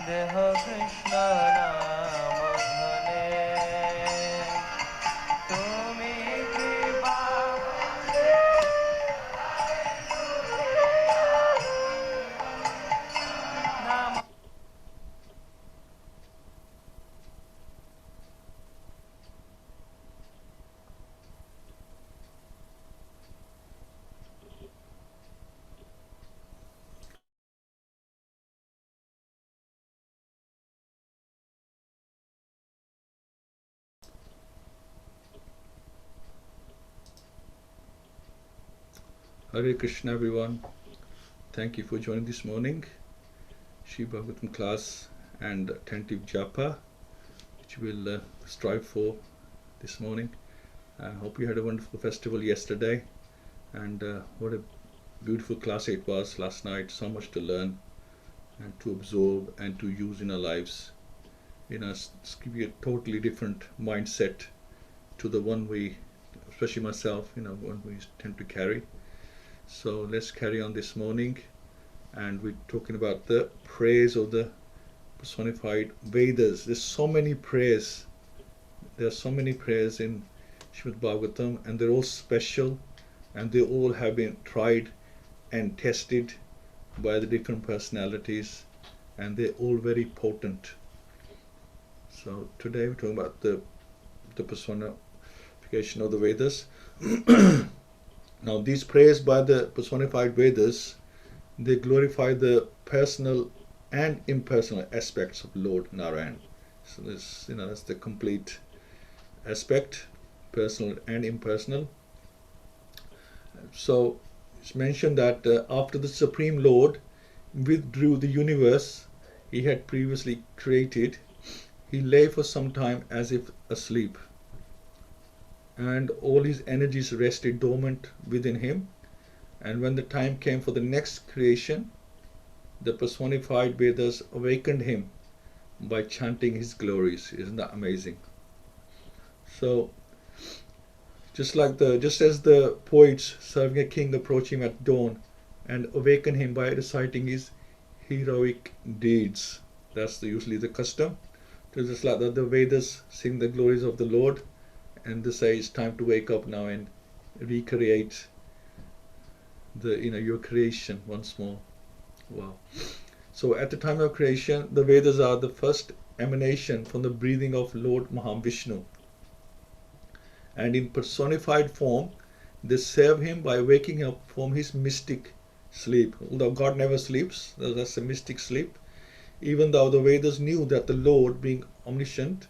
देह कृष्ण नाम धने तुमी कृपा नाम Hare Krishna everyone. Thank you for joining this morning Shri Bhagavatam class and attentive japa which we'll strive for this morning. I hope you had a wonderful festival yesterday and what a beautiful class it was last night. So much to learn and to absorb and to use in our lives. It's give you a totally different mindset to the one we, especially myself, one we tend to carry. So let's carry on this morning, and we're talking about the praise of the personified Vedas. There's so many prayers. There are so many prayers in Srimad Bhagavatam, and they're all special, and they all have been tried and tested by the different personalities, and they're all very potent. So today we're talking about the personification of the Vedas. Now these prayers by the personified Vedas, they glorify the personal and impersonal aspects of Lord Narayan. So this, that's the complete aspect, personal and impersonal. So it's mentioned that after the Supreme Lord withdrew the universe he had previously created, he lay for some time as if asleep, and all his energies rested dormant within him. And when the time came for the next creation, the personified Vedas awakened him by chanting his glories. Isn't that amazing? So, just as the poets serving a king approach him at dawn and awaken him by reciting his heroic deeds. That's usually the custom. So just like that, the Vedas sing the glories of the Lord, and they say it's time to wake up now and recreate your creation once more. Wow. So at the time of creation, the Vedas are the first emanation from the breathing of Lord Mahavishnu, and in personified form they serve him by waking up from his mystic sleep. Although God never sleeps, that's a mystic sleep. Even though the Vedas knew that the Lord, being omniscient,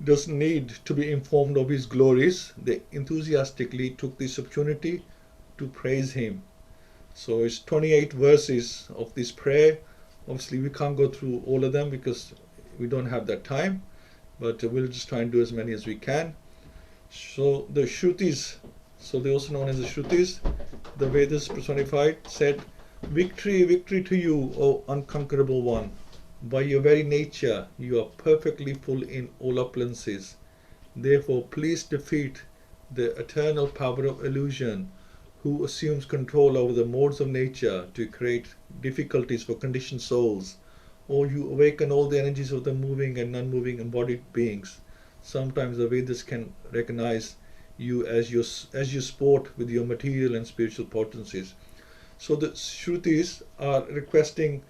doesn't need to be informed of his glories, they enthusiastically took this opportunity to praise him. So it's 28 verses of this prayer. Obviously we can't go through all of them because we don't have that time, but we'll just try and do as many as we can. So the Shrutis, so they're also known as the Shrutis, the Vedas personified, said, "Victory, victory to you, O unconquerable one. By your very nature, you are perfectly full in all opulences. Therefore, please defeat the eternal power of illusion, who assumes control over the modes of nature to create difficulties for conditioned souls, or you awaken all the energies of the moving and non-moving embodied beings. Sometimes the Vedas can recognize you as you sport with your material and spiritual potencies." So the Shrutis are requesting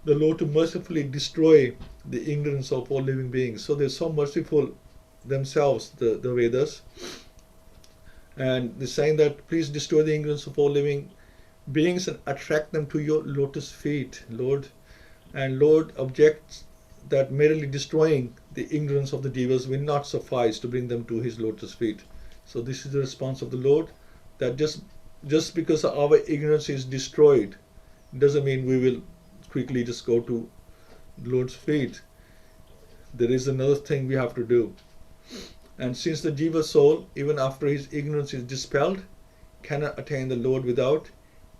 the Lord to mercifully destroy the ignorance of all living beings. So they're so merciful themselves, the Vedas. And they're saying that please destroy the ignorance of all living beings and attract them to your lotus feet, Lord. And Lord objects that merely destroying the ignorance of the devas will not suffice to bring them to his lotus feet. So this is the response of the Lord, that just because our ignorance is destroyed doesn't mean we will quickly just go to the Lord's feet. There is another thing we have to do. And since the jiva soul, even after his ignorance is dispelled, cannot attain the Lord without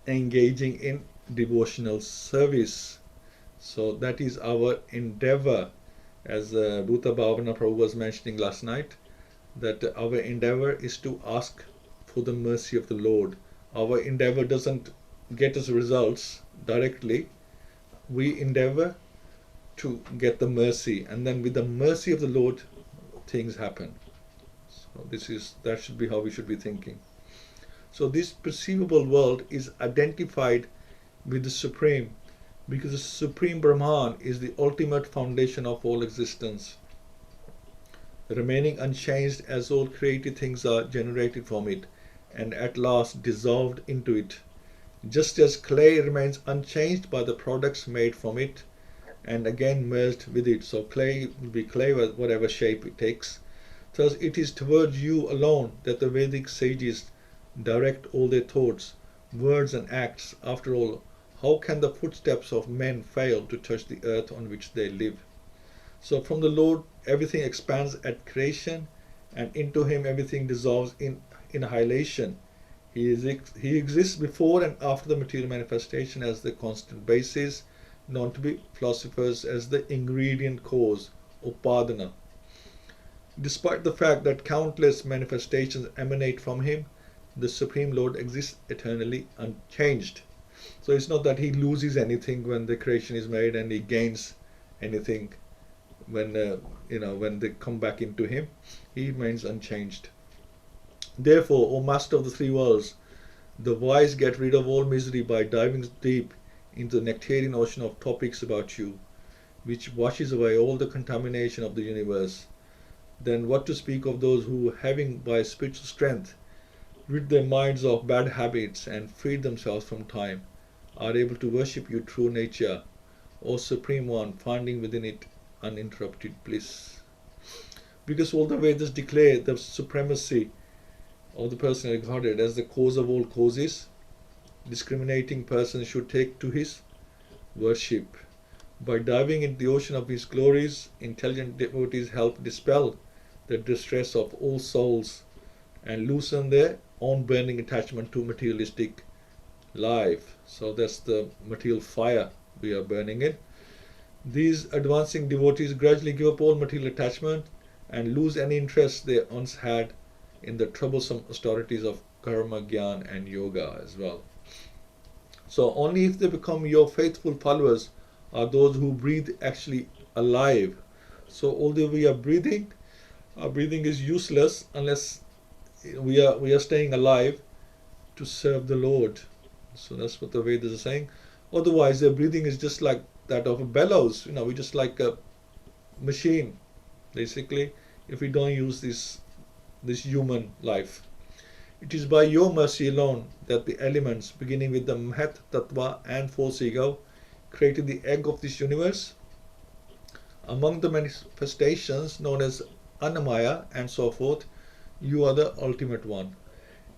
engaging in devotional service. So that is our endeavor, as Bhuta Bhavana Prabhu was mentioning last night, that our endeavor is to ask for the mercy of the Lord. Our endeavor doesn't get us results directly. We endeavor to get the mercy, and then with the mercy of the Lord, things happen. So that should be how we should be thinking. So this perceivable world is identified with the Supreme, because the Supreme Brahman is the ultimate foundation of all existence, remaining unchanged as all created things are generated from it and at last dissolved into it, just as clay remains unchanged by the products made from it and again merged with it. So clay will be clay, whatever shape it takes. Thus it is towards you alone that the Vedic sages direct all their thoughts, words and acts. After all, how can the footsteps of men fail to touch the earth on which they live? So from the Lord everything expands at creation, and into him everything dissolves in annihilation. He exists before and after the material manifestation as the constant basis, known to be philosophers as the ingredient cause, upadana. Despite the fact that countless manifestations emanate from him, the Supreme Lord exists eternally unchanged. So it's not that he loses anything when the creation is made and he gains anything when when they come back into him. He remains unchanged. Therefore, O Master of the three worlds, the wise get rid of all misery by diving deep into the nectarian ocean of topics about you, which washes away all the contamination of the universe. Then what to speak of those who, having by spiritual strength rid their minds of bad habits and freed themselves from time, are able to worship you true nature, O Supreme One, finding within it uninterrupted bliss. Because all the Vedas declare the supremacy of the person regarded as the cause of all causes, discriminating persons should take to his worship. By diving into the ocean of his glories, intelligent devotees help dispel the distress of all souls and loosen their own burning attachment to materialistic life. So that's the material fire we are burning in. These advancing devotees gradually give up all material attachment and lose any interest they once had in the troublesome austerities of karma, jnana and yoga as well. So only if they become your faithful followers are those who breathe actually alive. So although we are breathing, our breathing is useless unless we are staying alive to serve the Lord. So that's what the Vedas are saying. Otherwise, their breathing is just like that of a bellows. We're just like a machine, basically, if we don't use this human life. It is by your mercy alone that the elements, beginning with the Mahat Tattva and false ego, created the egg of this universe. Among the manifestations known as Annamaya and so forth, you are the ultimate one,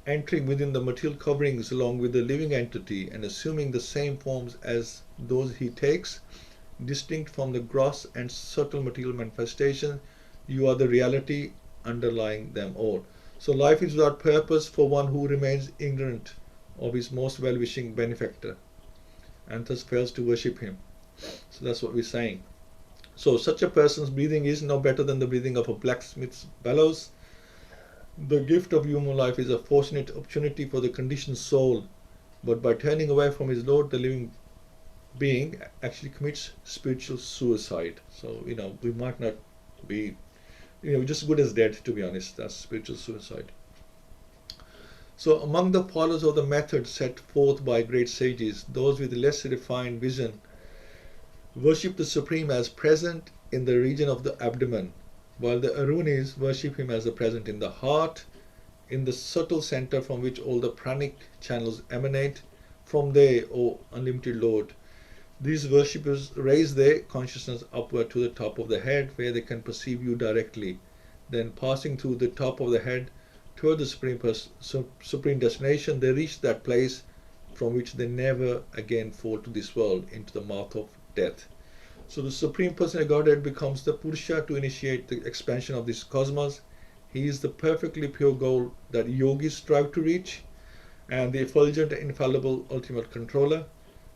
entering within the material coverings along with the living entity and assuming the same forms as those he takes, distinct from the gross and subtle material manifestation. You are the reality underlying them all. So life is without purpose for one who remains ignorant of his most well-wishing benefactor and thus fails to worship him. So that's what we're saying. So such a person's breathing is no better than the breathing of a blacksmith's bellows. The gift of human life is a fortunate opportunity for the conditioned soul, but by turning away from his Lord, the living being actually commits spiritual suicide. So, we might not be, just good as dead, to be honest. That's spiritual suicide. So among the followers of the method set forth by great sages, those with less refined vision worship the Supreme as present in the region of the abdomen, while the Arunis worship him as a present in the heart, in the subtle center from which all the pranic channels emanate. From there, O unlimited Lord, these worshippers raise their consciousness upward to the top of the head, where they can perceive you directly. Then, passing through the top of the head toward the supreme destination, they reach that place from which they never again fall to this world, into the mouth of death. So the Supreme Person of Godhead becomes the Purusha to initiate the expansion of this cosmos. He is the perfectly pure goal that yogis strive to reach, and the effulgent, infallible, ultimate controller.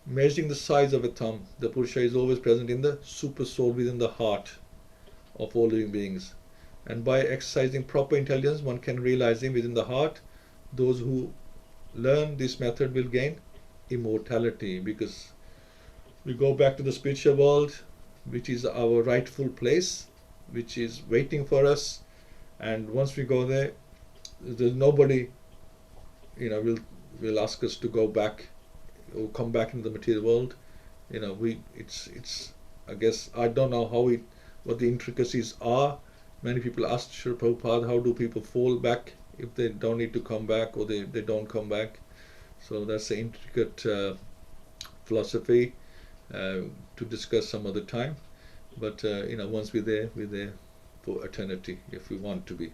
Measuring the size of a thumb, the Purusha is always present in the super soul within the heart of all living beings. And by exercising proper intelligence, one can realize him within the heart. Those who learn this method will gain immortality, because we go back to the spiritual world. which is our rightful place, which is waiting for us. And once we go there, there's nobody, will ask us to go back or come back into the material world. It's I guess I don't know what the intricacies are. Many people ask Srila Prabhupada, how do people fall back if they don't need to come back, or they don't come back? So that's the intricate philosophy to discuss some other time. But once we're there for eternity, if we want to be.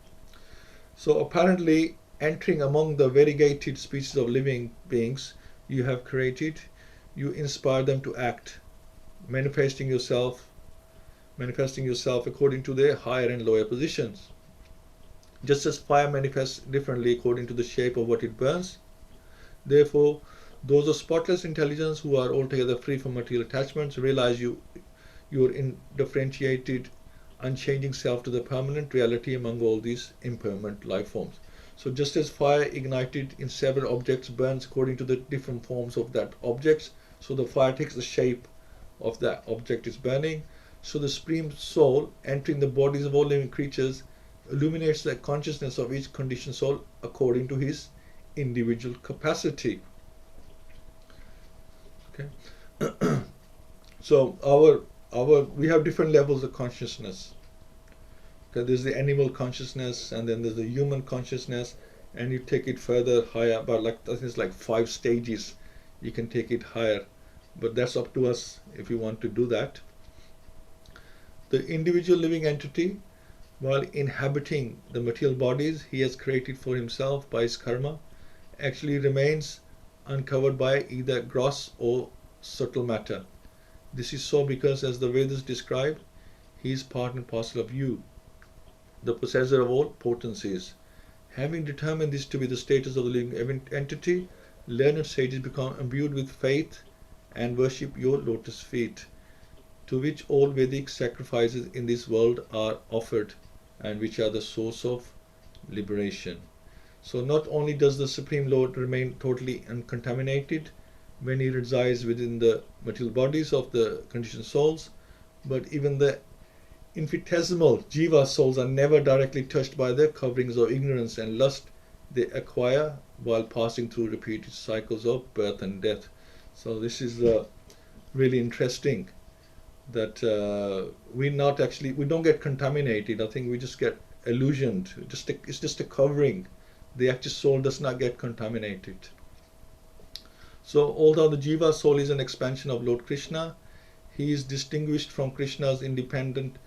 So apparently, entering among the variegated species of living beings you have created, you inspire them to act, manifesting yourself according to their higher and lower positions. Just as fire manifests differently according to the shape of what it burns, therefore, those of spotless intelligence who are altogether free from material attachments realize your indifferentiated, unchanging self to the permanent reality among all these impermanent life forms. So just as fire ignited in several objects burns according to the different forms of that objects, so the fire takes the shape of that object is burning. So the Supreme Soul entering the bodies of all living creatures illuminates the consciousness of each conditioned soul according to his individual capacity. Okay. So we have different levels of consciousness. Okay, there's the animal consciousness, and then there's the human consciousness, and you take it further higher, but I think it's like 5 stages. You can take it higher, but that's up to us if you want to do that. The individual living entity, while inhabiting the material bodies he has created for himself by his karma, actually remains uncovered by either gross or subtle matter. This is so because, as the Vedas describe, he is part and parcel of you, the possessor of all potencies. Having determined this to be the status of the living entity, learned sages become imbued with faith and worship your lotus feet, to which all Vedic sacrifices in this world are offered, and which are the source of liberation. So not only does the Supreme Lord remain totally uncontaminated when he resides within the material bodies of the conditioned souls, but even the infinitesimal jiva souls are never directly touched by the coverings of ignorance and lust they acquire while passing through repeated cycles of birth and death. So this is really interesting, that we don't get contaminated. I think we just get illusioned. It's just a covering. The actual soul does not get contaminated. So although the jiva soul is an expansion of Lord Krishna, he is distinguished from Krishna's independent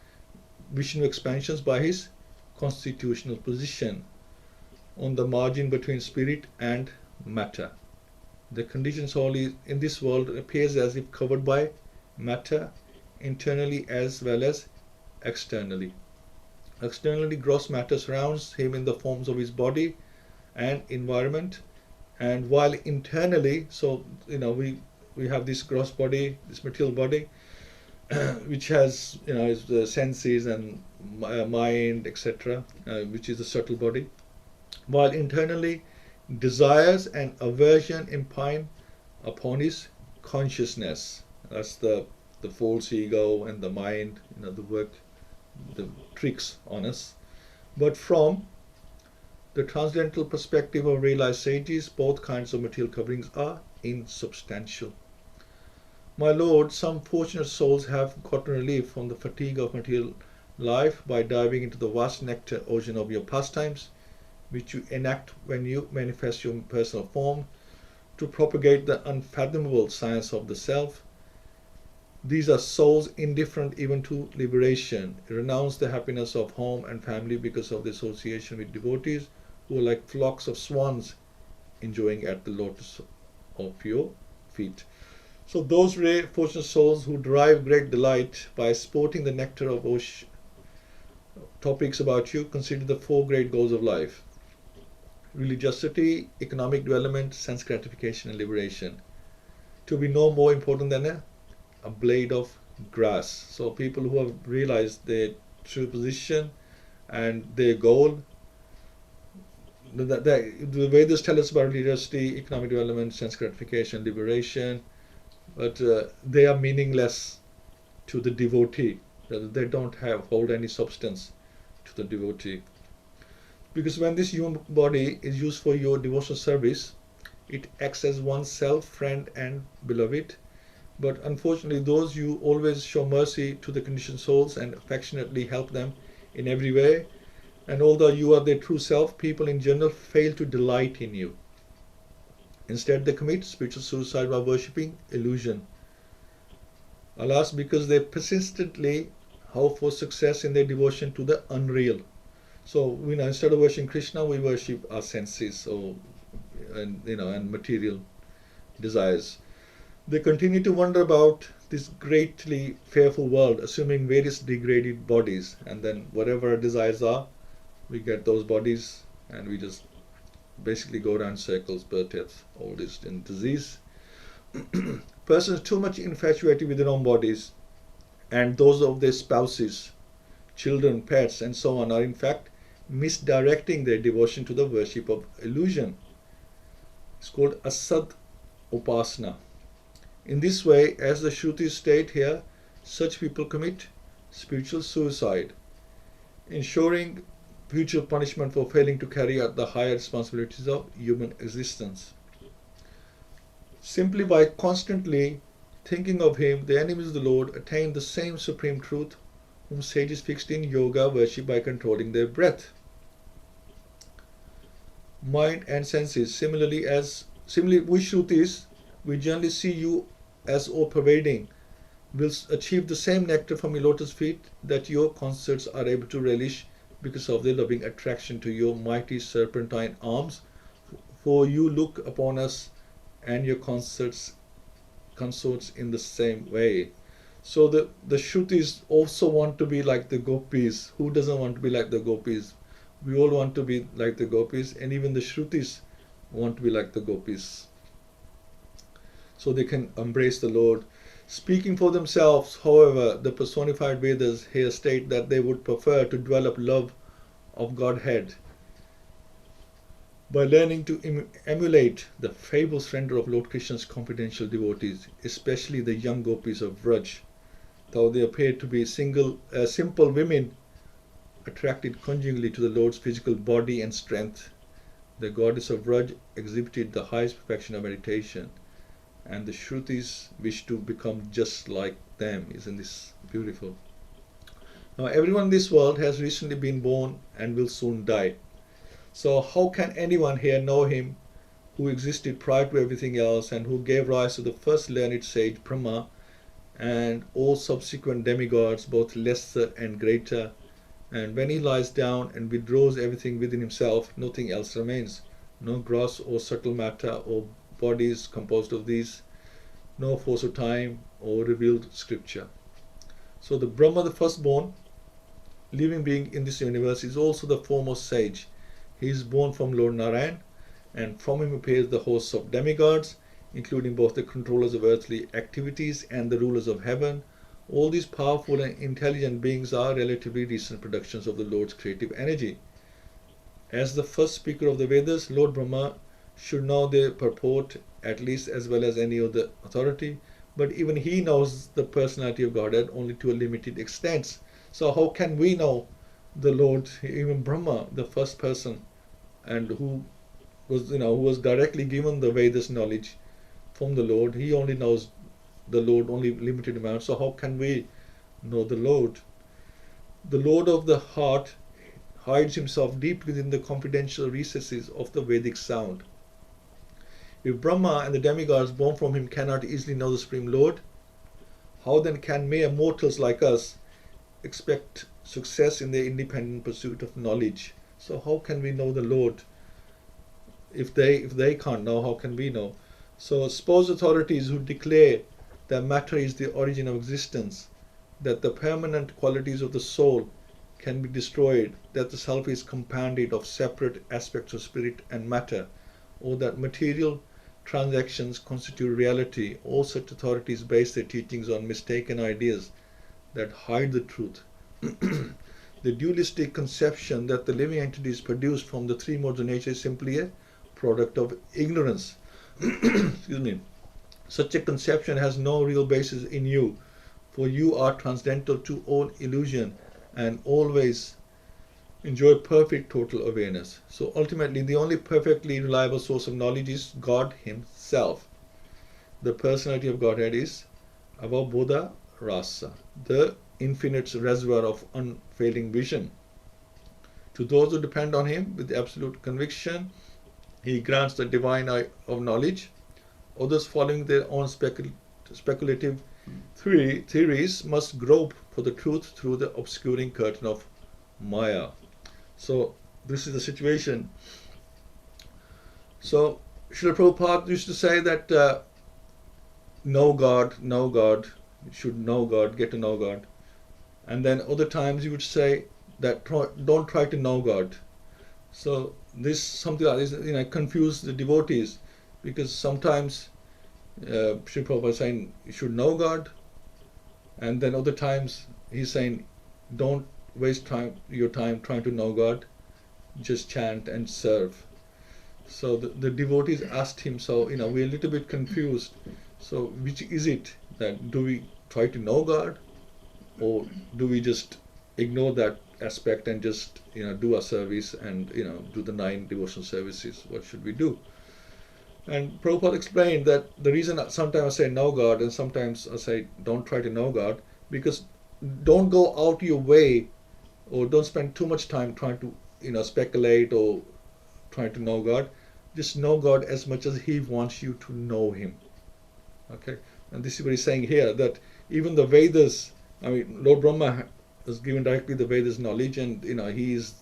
Vishnu expansions by his constitutional position on the margin between spirit and matter. The conditioned soul in this world appears as if covered by matter, internally as well as externally. Externally, gross matter surrounds him in the forms of his body and environment, and while internally, so we have this gross body, this material body, which has the senses and mind, etc., which is the subtle body, while internally desires and aversion impine upon his consciousness. That's the false ego and the mind, the tricks on us. But from the transcendental perspective of realized sages, both kinds of material coverings are insubstantial. My Lord, some fortunate souls have gotten relief from the fatigue of material life by diving into the vast nectar ocean of your pastimes, which you enact when you manifest your personal form to propagate the unfathomable science of the self. These are souls indifferent even to liberation, renounce the happiness of home and family because of the association with devotees who are like flocks of swans enjoying at the lotus of your feet. So those rare fortunate souls who derive great delight by sporting the nectar of topics about you consider the 4 great goals of life: religiosity, economic development, sense gratification, and liberation, to be no more important than a blade of grass. So people who have realized their true position and their goal, the Vedas tell us about religiosity, economic development, sense gratification, liberation, but they are meaningless to the devotee. They don't hold any substance to the devotee. Because when this human body is used for your devotional service, it acts as one's self, friend and beloved. But unfortunately, those you always show mercy to the conditioned souls and affectionately help them in every way, and although you are their true self, people in general fail to delight in you. Instead, they commit spiritual suicide by worshipping illusion. Alas, because they persistently hope for success in their devotion to the unreal. So, instead of worshiping Krishna, we worship our senses, and material desires. They continue to wonder about this greatly fearful world, assuming various degraded bodies, and then whatever our desires are, we get those bodies, and we just basically go around circles, birth, death, old age, and disease. Persons too much infatuated with their own bodies and those of their spouses, children, pets, and so on are in fact misdirecting their devotion to the worship of illusion. It's called asad upasana. In this way, as the Shrutis state here, such people commit spiritual suicide, ensuring future punishment for failing to carry out the higher responsibilities of human existence. Simply by constantly thinking of Him, the enemies of the Lord attain the same supreme truth whom sages fixed in yoga worship by controlling their breath, mind and senses. Similarly, we Shrutis, we generally see you as all-pervading, will achieve the same nectar from your lotus feet that your consorts are able to relish because of their loving attraction to your mighty serpentine arms. For you look upon us and your consorts in the same way. So the Shrutis also want to be like the gopis. Who doesn't want to be like the gopis? We all want to be like the gopis, and even the Shrutis want to be like the gopis, so they can embrace the Lord. Speaking for themselves, however, the Personified Vedas here state that they would prefer to develop love of Godhead by learning to emulate the fabled splendor of Lord Krishna's confidential devotees, especially the young gopis of Vraj. Though they appear to be simple women attracted conjugally to the Lord's physical body and strength, the goddess of Vraj exhibited the highest perfection of meditation, and the Shrutis wish to become just like them. Isn't this beautiful? Now, everyone in this world has recently been born and will soon die. So how can anyone here know Him who existed prior to everything else and who gave rise to the first learned sage Brahma and all subsequent demigods, both lesser and greater? And when he lies down and withdraws everything within himself, nothing else remains. No gross or subtle matter or bodies composed of these, no force of time or revealed scripture. So the Brahma, the firstborn living being in this universe, is also the foremost sage. He is born from Lord Narayan, and from him appears the hosts of demigods, including both the controllers of earthly activities and the rulers of heaven. All these powerful and intelligent beings are relatively recent productions of the Lord's creative energy. As the first speaker of the Vedas, Lord Brahma should know their purport at least as well as any other authority, but even he knows the personality of Godhead only to a limited extent. So how can we know the Lord? Even Brahma, the first person, and who was directly given the Vedas knowledge from the Lord, he only knows the Lord only limited amount. So how can we know the Lord? The Lord of the heart hides himself deep within the confidential recesses of the Vedic sound. If Brahma and the demigods born from him cannot easily know the Supreme Lord, how then can mere mortals like us expect success in their independent pursuit of knowledge? So how can we know the Lord? If they can't know, how can we know? So suppose authorities who declare that matter is the origin of existence, that the permanent qualities of the soul can be destroyed, that the self is compounded of separate aspects of spirit and matter, or that material transactions constitute reality, all such authorities base their teachings on mistaken ideas that hide the truth. The dualistic conception that the living entity is produced from the three modes of nature is simply a product of ignorance. Excuse me. Such a conception has no real basis in you, for you are transcendental to all illusion and always enjoy perfect total awareness. So ultimately, the only perfectly reliable source of knowledge is God Himself. The personality of Godhead is Avabodha Rasa, the infinite reservoir of unfailing vision. To those who depend on Him with absolute conviction, He grants the divine eye of knowledge. Others following their own speculative theories must grope for the truth through the obscuring curtain of Maya. So this is the situation. So Srila Prabhupada used to say that know God, you should know God, get to know God. And then other times he would say that don't try to know God. So this something like this, confuse the devotees, because sometimes Srila Prabhupada is saying you should know God, and then other times he's saying don't waste your time trying to know God, just chant and serve. So the devotees asked him, so we're a little bit confused. So which is it, that do we try to know God, or do we just ignore that aspect and just do our service and do the 9 devotional services? What should we do? And Prabhupada explained that the reason sometimes I say know God and sometimes I say don't try to know God, because don't go out your way, or don't spend too much time trying to speculate or trying to know God. Just know God as much as He wants you to know Him. Okay, and this is what He's saying here, that even the Vedas, I mean, Lord Brahma has given directly the Vedas knowledge, and He is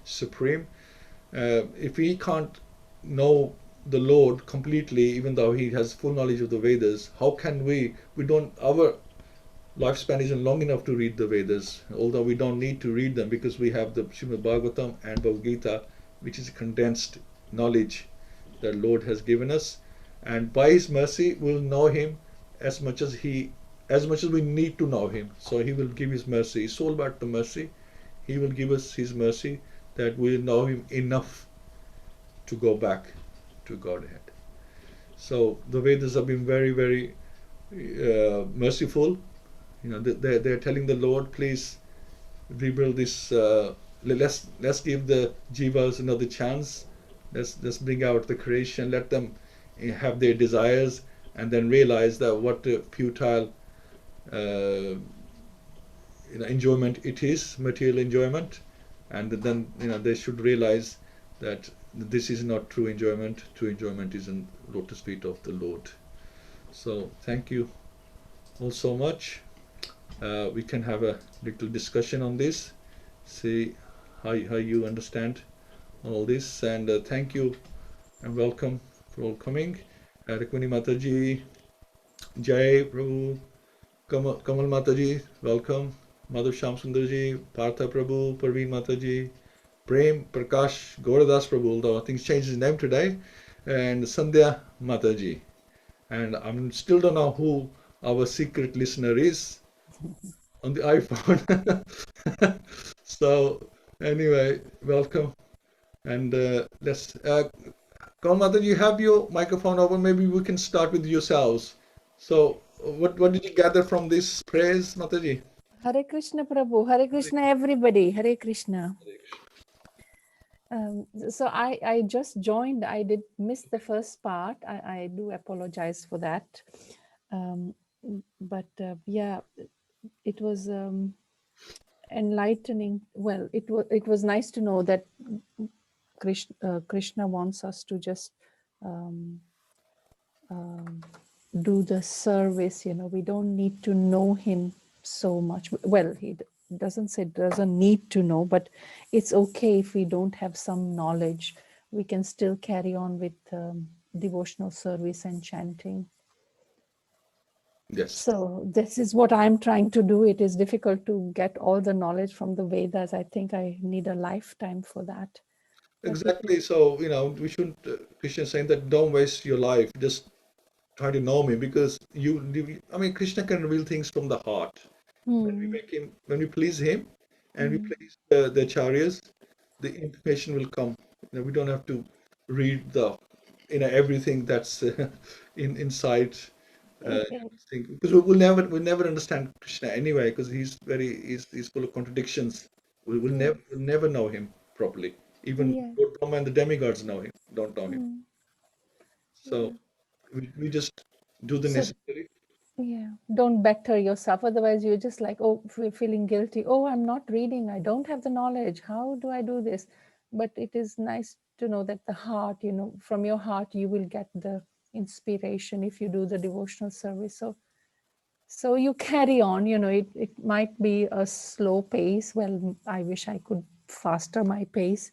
supreme. If He can't know the Lord completely, even though He has full knowledge of the Vedas, how can we? We don't. Our lifespan isn't long enough to read the Vedas, although we don't need to read them because we have the Srimad Bhagavatam and Bhagavad-Gita, which is condensed knowledge that Lord has given us. And by His mercy, we'll know Him as much as we need to know Him. So He will give His mercy. It's all about the mercy. He will give us His mercy that we'll know Him enough to go back to Godhead. So the Vedas have been very, very merciful. They're telling the Lord, please rebuild this. Let's give the jivas another chance. Let's bring out the creation. Let them have their desires, and then realize that what a futile enjoyment it is, material enjoyment, and then they should realize that this is not true enjoyment. True enjoyment is in lotus feet of the Lord. So thank you all so much. We can have a little discussion on this, see how you understand all this, and thank you and welcome for all coming. Rukmini Mataji, Jai Prabhu, Kamal Mataji, welcome. Madhav Sham Sundarji, Partha Prabhu, Parveen Mataji, Prem Prakash Gauradas Prabhu, although I think he changed his name today, and Sandhya Mataji. And I still don't know who our secret listener is on the iPhone. So anyway, welcome, and let's. Kamal, you have your microphone open. Maybe we can start with yourselves. So what did you gather from this praise, Mataji? Hare Krishna Prabhu, Hare Krishna everybody, Hare Krishna. So I just joined, I did miss the first part. I do apologize for that. But yeah, it was enlightening. Well, it was nice to know that Krishna wants us to just do the service. We don't need to know Him so much. Well, He doesn't say doesn't need to know, but it's okay if we don't have some knowledge. We can still carry on with devotional service and chanting. Yes. So this is what I'm trying to do. It is difficult to get all the knowledge from the Vedas. I think I need a lifetime for that. Exactly. So we shouldn't. Krishna is saying that don't waste your life just trying to know me, because I mean, Krishna can reveal things from the heart. When we make him, when we please him, and we please the acharyas, the information will come. We don't have to read everything that's inside Because we'll never understand Krishna anyway, because he's full of contradictions. We'll never know him properly. Even Yeah. Lord Brahma and the demigods don't know him. Mm. Yeah. So we just do the So necessary. yeah, don't better yourself. Otherwise, you're just like, oh, feeling guilty. Oh, I'm not reading. I don't have the knowledge. How do I do this? But it is nice to know that the heart, from your heart, you will get the inspiration if you do the devotional service. So you carry on. It might be a slow pace. Well, I wish I could faster my pace.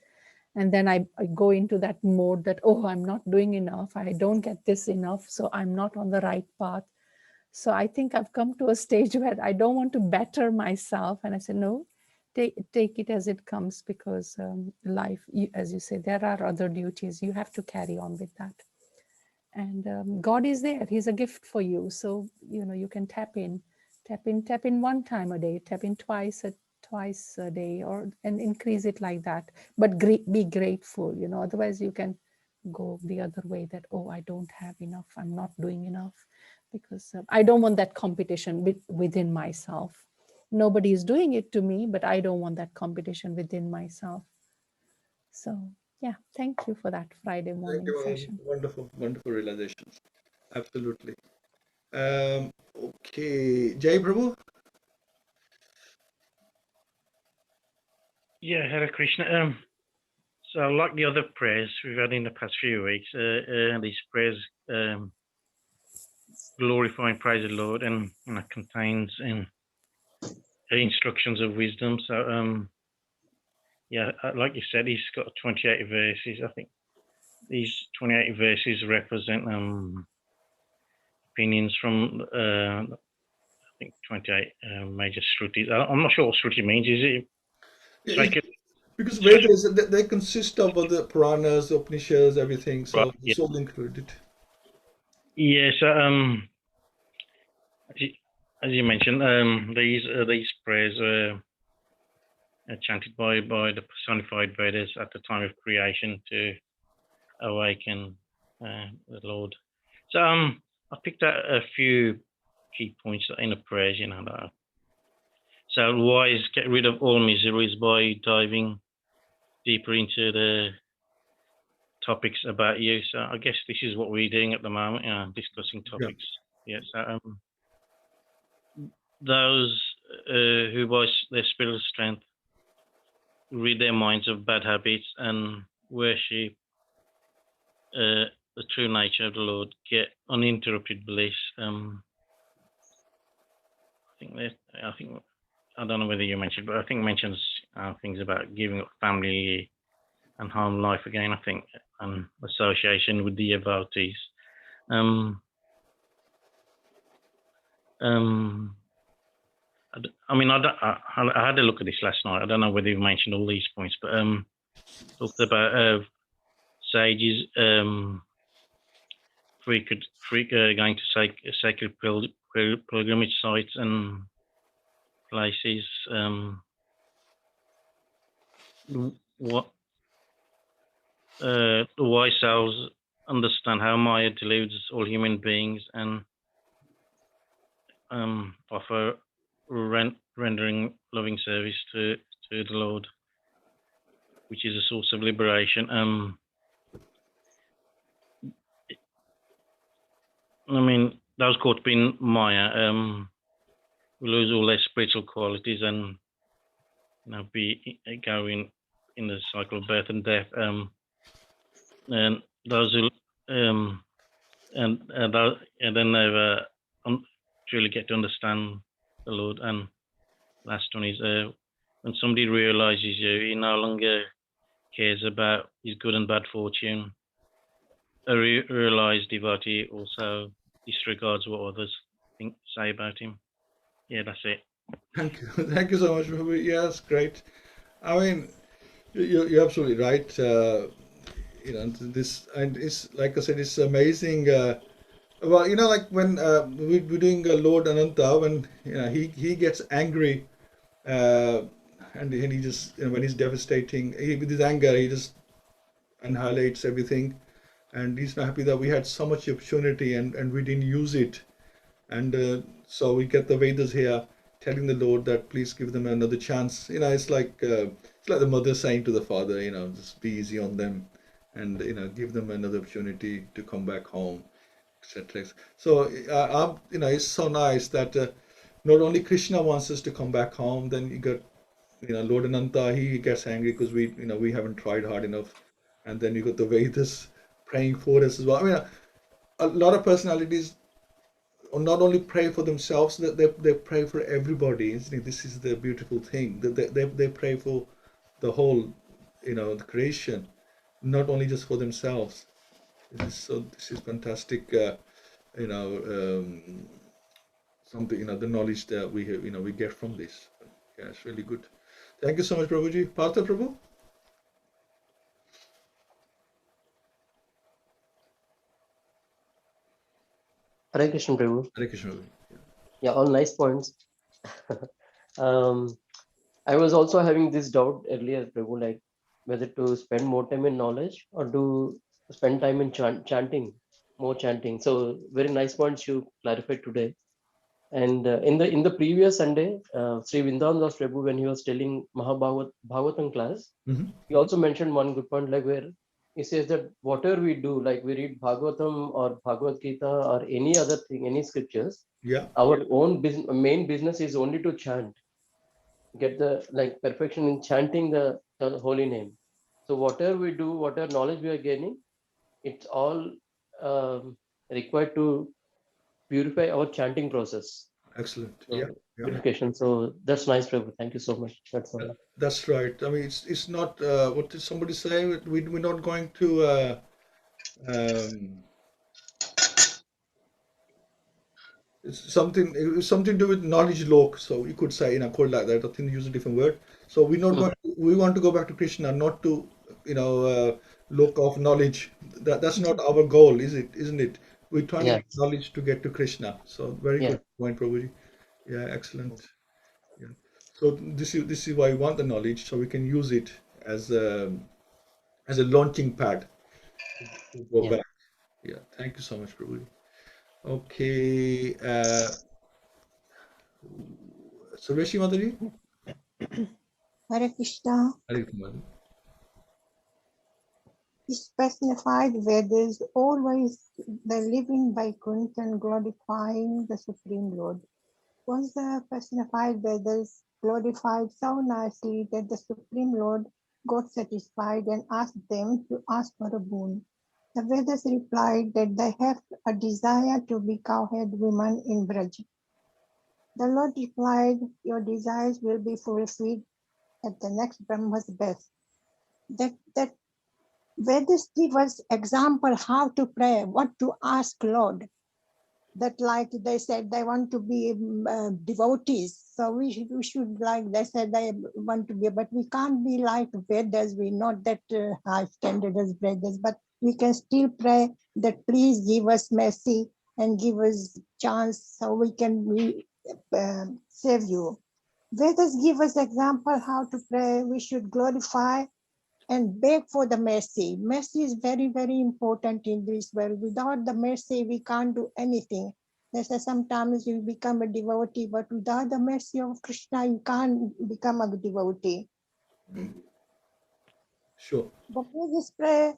And then I go into that mode that, oh, I'm not doing enough. I don't get this enough. So I'm not on the right path. So I think I've come to a stage where I don't want to better myself. And I said, no, take it as it comes, because life, as you say, there are other duties. You have to carry on with that. And God is there. He's a gift for you. So, you can tap in one time a day, tap in twice a day, and increase it like that. But be grateful, otherwise you can go the other way that, oh, I don't have enough. I'm not doing enough, because I don't want that competition within myself. Nobody is doing it to me, but I don't want that competition within myself. So yeah, thank you for that Friday Thank morning you, session. wonderful, wonderful realizations. Absolutely. Okay, Jai Prabhu. Yeah, Hare Krishna. So like the other prayers we've had in the past few weeks, these prayers glorify and praise the Lord, and contains instructions of wisdom. So yeah, like you said, he's got 28 verses. I think these 28 verses represent opinions from I think 28 major Shrutis. I'm not sure what Shruti means. Is it sacred? Because Vedas, they consist of the Puranas, Upanishads, everything. Right. So Yeah. it's all included. Yeah. So as you mentioned, these prayers are chanted by the Personified Vedas at the time of creation to awaken the Lord. So I picked out a few key points in the prayers. So wise, get rid of all miseries by diving deeper into the topics about you. So I guess this is what we're doing at the moment, discussing topics. Yeah. So those who by their spiritual strength rid their minds of bad habits and worship the true nature of the Lord, get uninterrupted bliss. I don't know whether you mentioned, but I think it mentions things about giving up family and home life again. I think, and association with the devotees. I had a look at this last night. I don't know whether you mentioned all these points, but talked about sages going to sacred pilgrimage sites and places. What the wise souls understand how Maya deludes all human beings and offer rendering loving service to the Lord, which is a source of liberation. Those caught up in Maya will lose all their spiritual qualities and be going in the cycle of birth and death. And those who and then never truly get to understand the Lord. And last one is when somebody realizes you, he no longer cares about his good and bad fortune. A realized devotee also disregards what others say about him. Yeah, that's it. Thank you. Thank you so much, Prabhu. Yes, great. I mean, you're absolutely right. This, and it's like I said, it's amazing. Well, like when we're doing Lord Ananta, when he gets angry, and he just when he's devastating, with his anger, he just annihilates everything, and he's not happy that we had so much opportunity and we didn't use it. And so we get the Vedas here telling the Lord that please give them another chance. It's like the mother saying to the father, just be easy on them, and give them another opportunity to come back home, etc. So it's so nice that not only Krishna wants us to come back home, then you got Lord Ananta, he gets angry because we haven't tried hard enough, and then you got the Vedas praying for us as well. I mean, a lot of personalities not only pray for themselves, that they pray for everybody, isn't it? This is the beautiful thing, that they pray for the whole, the creation, not only just for themselves. This is fantastic, you know something, the knowledge that we have, we get from this. Yeah, it's really good. Thank you so much, Prabhuji. Partha Prabhu. Hare Krishna, Prabhu. Hare Krishna. Yeah, all nice points. um, I was also having this doubt earlier, Prabhu, like whether to spend more time in knowledge or to spend time in chanting, more chanting. So very nice points you clarified today. And in the previous Sunday, Sri Vrindavan Das Prabhu, when he was telling Bhagavatam class, Mm-hmm. he also mentioned one good point, like where he says that whatever we do, like we read Bhagavatam or Bhagavad-Gita or any other thing, any scriptures, Yeah, our own main business is only to chant, get the like perfection in chanting the holy name. So whatever we do, whatever knowledge we are gaining, it's all required to purify our chanting process. excellent. Yeah, So yeah. purification. So that's nice, Prabhu. Thank you so much. That's all. That's right. I mean, it's not. What did somebody say? We're not going to. Um, it's something to do with knowledge lok. So you could say, call like that. I think use a different word. So we're not going. We want to go back to Krishna, not to, lok of knowledge. That's not our goal, is it? Isn't it? We're trying to Yeah, get knowledge to get to Krishna. So very yeah, good point, Prabhuji. Yeah, excellent. Yeah. So this is why we want the knowledge, so we can use it as a launching pad to go yeah. back. Yeah. Thank you so much, Prabhuji. Okay. Sarveshi Mataji? Hare Krishna. Hare Krishna. His personified Vedas always the living by Kunti and glorifying the Supreme Lord. Was the personified Vedas glorified so nicely that the Supreme Lord got satisfied and asked them to ask for a boon. The Vedas replied that they have a desire to be cowherd women in Braj. The Lord replied, your desires will be fulfilled at the next Brahma's birth. That Vedas give us example how to pray, what to ask Lord. That like they said they want to be devotees, so we should like they said they want to be, but we can't be like Vedas. We not that high standard as Vedas, but we can still pray that please give us mercy and give us chance so we can save you. Vedas give us example how to pray. We should glorify and beg for the mercy. Mercy is very, very important in this world. Without the mercy, we can't do anything. There's sometimes you become a devotee, but without the mercy of Krishna, you can't become a devotee. Sure. But we just pray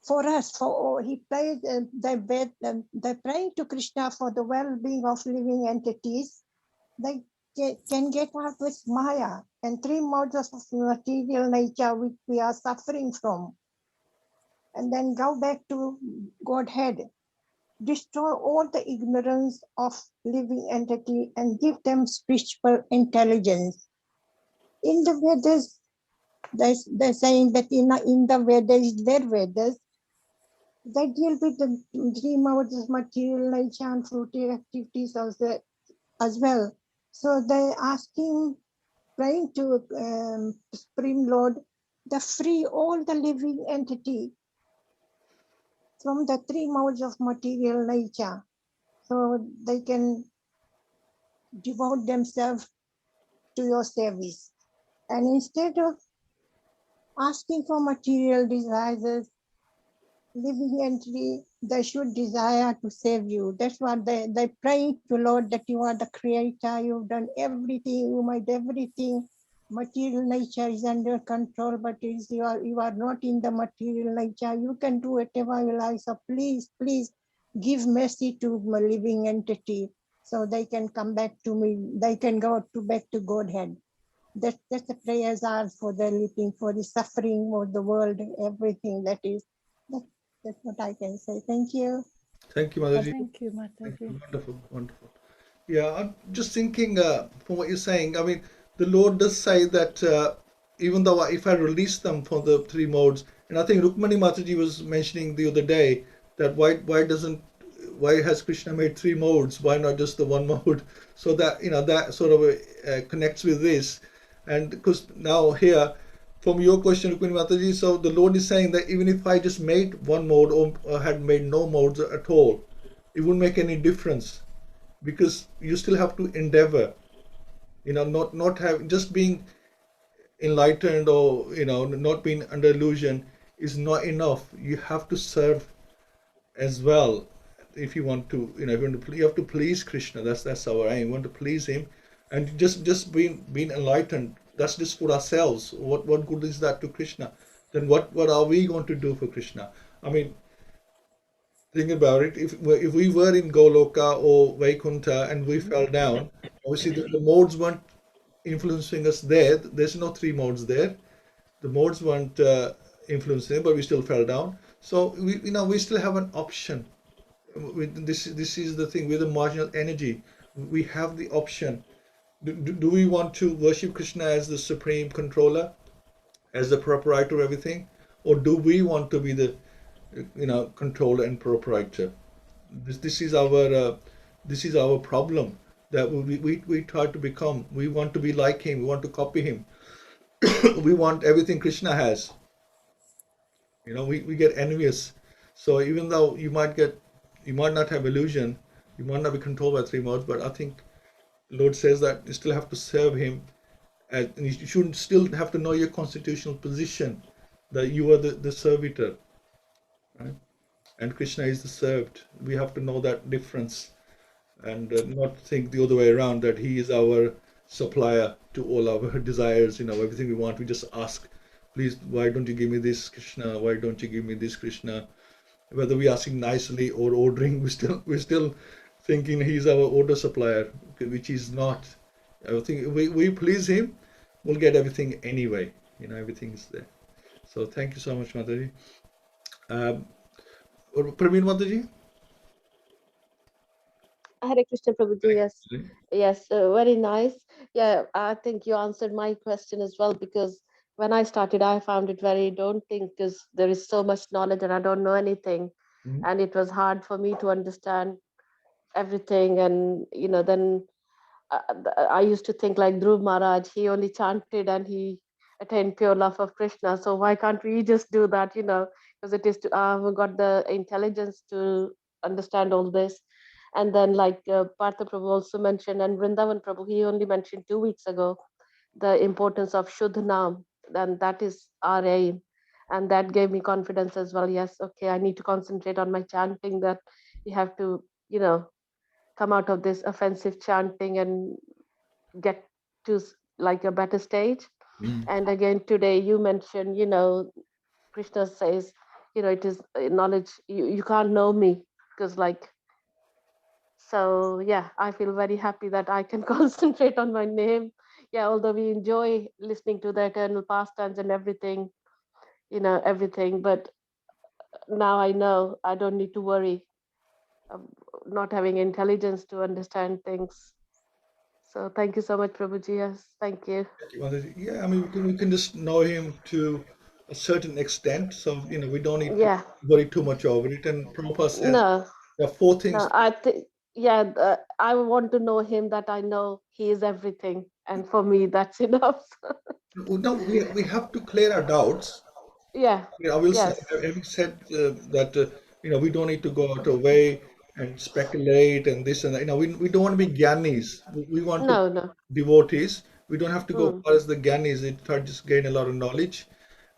for us. He prayed, they pray to Krishna for the well-being of living entities. They can get out with Maya and three modes of material nature which we are suffering from, and then go back to Godhead, destroy all the ignorance of living entity and give them spiritual intelligence. In the Vedas, they're saying that in the Vedas, their Vedas, they deal with the three modes of material nature and fruitive activities as well. So they're asking, praying to Supreme Lord, to free all the living entity from the three modes of material nature, so they can devote themselves to your service. And instead of asking for material desires, living entity they should desire to save you. That's what they pray to Lord, that you are the creator, you've done everything, you made everything. Material nature is under control, but you are not in the material nature. You can do whatever you like. So please give mercy to my living entity so they can come back to me. They can go to back to Godhead. That's the prayers are for the living, for the suffering of the world, everything that is. That, that's what I can say. Thank you. Thank you, Mataji. Thank you, Thank Mataji. you. Wonderful, wonderful. Yeah, I'm just thinking from what you're saying. I mean, the Lord does say that even though if I release them from the three modes, and I think Rukmani Mataji was mentioning the other day that why has Krishna made three modes? Why not just the one mode? So that that sort of connects with this, and because now here. From your question, Rukmani Mataji, so the Lord is saying that even if I just made one mode or had made no modes at all, it wouldn't make any difference because you still have to endeavor, not have just being enlightened or not being under illusion is not enough. You have to serve as well if you want to, if you want to, you have to please Krishna. That's our aim. You want to please him, and just being enlightened. That's just for ourselves. What good is that to Krishna? Then what are we going to do for Krishna? I mean, think about it. If we were in Goloka or Vaikuntha and we fell down, obviously the modes weren't influencing us there. There's no three modes there. The modes weren't influencing, but we still fell down. So we still have an option. This is the thing with the marginal energy. We have the option. Do we want to worship Krishna as the supreme controller, as the proprietor of everything, or do we want to be the controller and proprietor? This is our problem that we try to become. We want to be like him. We want to copy him. We want everything Krishna has. We get envious. So even though you might not have illusion, you might not be controlled by three modes, but I think Lord says that you still have to serve him, and you should still have to know your constitutional position, that you are the servitor, right? And Krishna is the served. We have to know that difference and not think the other way around, that he is our supplier to all our desires, everything we want. We just ask, please, why don't you give me this, Krishna? Why don't you give me this, Krishna? Whether we asking nicely or ordering, we're still thinking he's our order supplier, which he's not. I think if we please him, we'll get everything anyway. Everything's there. So thank you so much, Mataji. Praveen Mataji? Hare Krishna Prabhuji, yes. Yes, very nice. Yeah, I think you answered my question as well, because when I started, I found it very daunting because there is so much knowledge and I don't know anything. Mhm. And it was hard for me to understand everything. And, then I used to think like Dhruv Maharaj, he only chanted and he attained pure love of Krishna. So why can't we just do that, because it is to, we got the intelligence to understand all this. And then like Partha Prabhu also mentioned, and Vrindavan Prabhu, he only mentioned 2 weeks ago, the importance of Shuddh Nam, and that is our aim. And that gave me confidence as well. Yes, okay, I need to concentrate on my chanting, that you have to, come out of this offensive chanting and get to like a better stage. Mm. And again today you mentioned, Krishna says, it is knowledge, you can't know me, because like, so yeah, I feel very happy that I can concentrate on my name. Yeah, although we enjoy listening to the eternal pastimes and everything, everything, but now I know I don't need to worry of not having intelligence to understand things. So thank you so much, Prabhuji. Yes, thank you. Yeah, I mean, we can just know him to a certain extent, so we don't need to Yeah, worry too much over it. And Prabhupada says no, there are four no, things. I think, yeah, I want to know him, that I know he is everything. And for me, that's enough. No, we have to clear our doubts. Yeah, I will say, yes, having said that, we don't need to go out of way and speculate and this and that. We don't want to be gyanis. We want to no, be no. devotees. We don't have to go as Mm, far as the gyanis. They try to just gain a lot of knowledge.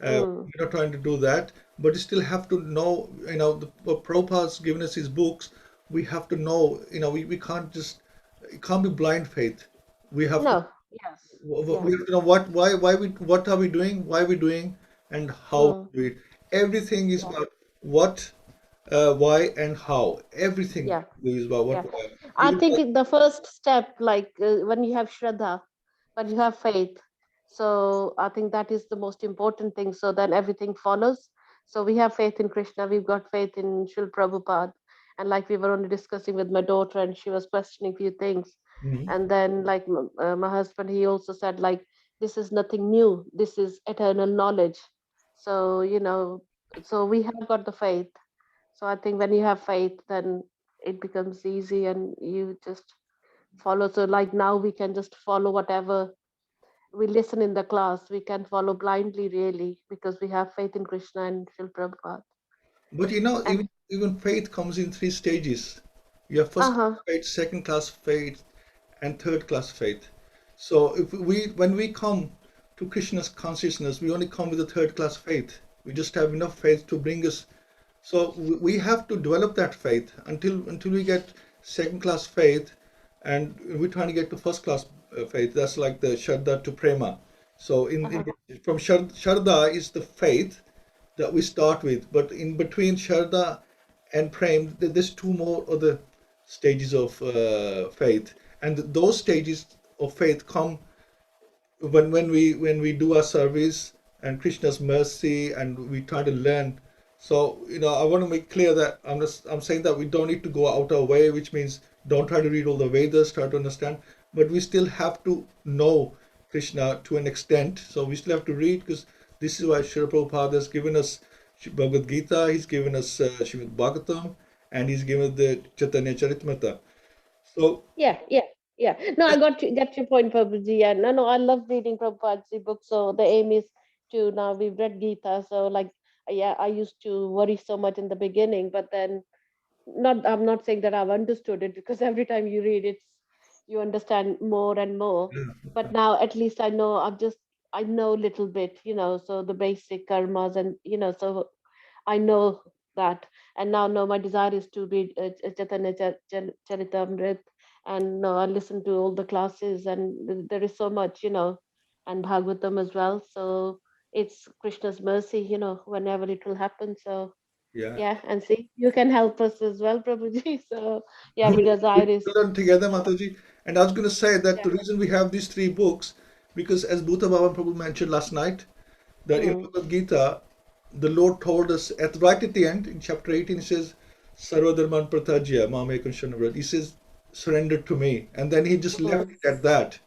mm, We're not trying to do that. but you still have to know, what Prabhupada's given us his books. We have to know, we can't just, it can't be blind faith. We have to, No. Yes. we Yes. have to know what are we doing, why are we doing, and how Mm. we do it. Everything is Yeah. about what, why, and how. Everything Yeah. is about what, Yeah. why. I Even think the first step, like when you have Shraddha, when you have faith, so I think that is the most important thing. So then everything follows. So we have faith in Krishna, we've got faith in Srila Prabhupada. And like we were only discussing with my daughter, and she was questioning few things. Mhm. And then, like my husband, he also said, like, this is nothing new, this is eternal knowledge. So, so we have got the faith. So I think when you have faith, then it becomes easy and you just follow. So like now we can just follow whatever we listen in the class. We can follow blindly really because we have faith in Krishna and Srila Prabhupada. But And even faith comes in three stages. You have first class uh-huh. faith, second class faith, and third class faith. So when we come to Krishna's consciousness, we only come with a third class faith. We just have enough faith to bring us. So we have to develop that faith until we get second class faith, and we're trying to get to first class faith. That's like the Shraddha to Prema. So Uh-huh. from Shraddha is the faith that we start with, but in between Shraddha and Prem, there's two more other stages of faith, and those stages of faith come when we do our service and Krishna's mercy, and we try to learn. So I want to make clear that I'm saying that we don't need to go out our way, which means don't try to read all the Vedas, try to understand, but we still have to know Krishna to an extent. So we still have to read, because this is why Srila Prabhupada has given us Bhagavad-Gita, he's given us Srimad Bhagavatam, and he's given the Chaitanya Charitamrita. So Yeah, yeah, yeah. No, I got your point, Prabhuji. Yeah, no, I love reading Prabhupada's book. So the aim is to now we've read Gita. So like, yeah, I used to worry so much in the beginning, but then not I'm not saying that I've understood it because every time you read it, you understand more and more. But now at least I know a little bit, so the basic karmas and so I know that. And now no, my desire is to read Chaitanya Charitamrit, and no, I listen to all the classes, and there is so much, and Bhagavatam as well. So it's Krishna's mercy, whenever it will happen. So yeah. yeah, and see, you can help us as well, Prabhuji. So yeah, We'll my desire is learn together, yeah, Mataji. And I was going to say that yeah. the reason we have these three books, because as Bhuta Baba Prabhu mentioned last night, that in Mm, Bhagavad Gita, the Lord told us right at the end, in chapter 18, he says, Sarvadharman Pratajya, Mamekam Shanavrat. He says, surrender to me. And then he just left mm, it at that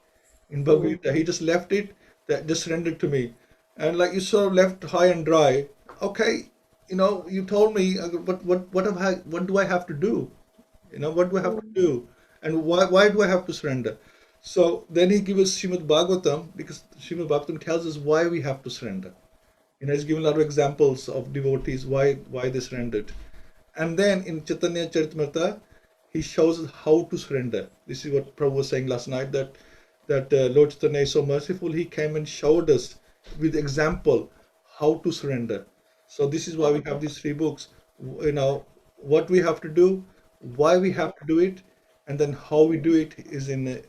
in Bhagavad mm, Gita. He just left it, that just surrender to me. And like you sort of left high and dry. Okay, you told me, what do I have to do? What do I have to mm, do? And why do I have to surrender? So then he gives us Srimad Bhagavatam, because Srimad Bhagavatam tells us why we have to surrender. He's given a lot of examples of devotees why they surrendered. And then in Chaitanya Charitamrita, he shows us how to surrender. This is what Prabhu was saying last night, that Lord Chaitanya is so merciful. He came and showed us with example how to surrender. So this is why we have these three books. What we have to do, why we mm, have to do it, and then how we do it is in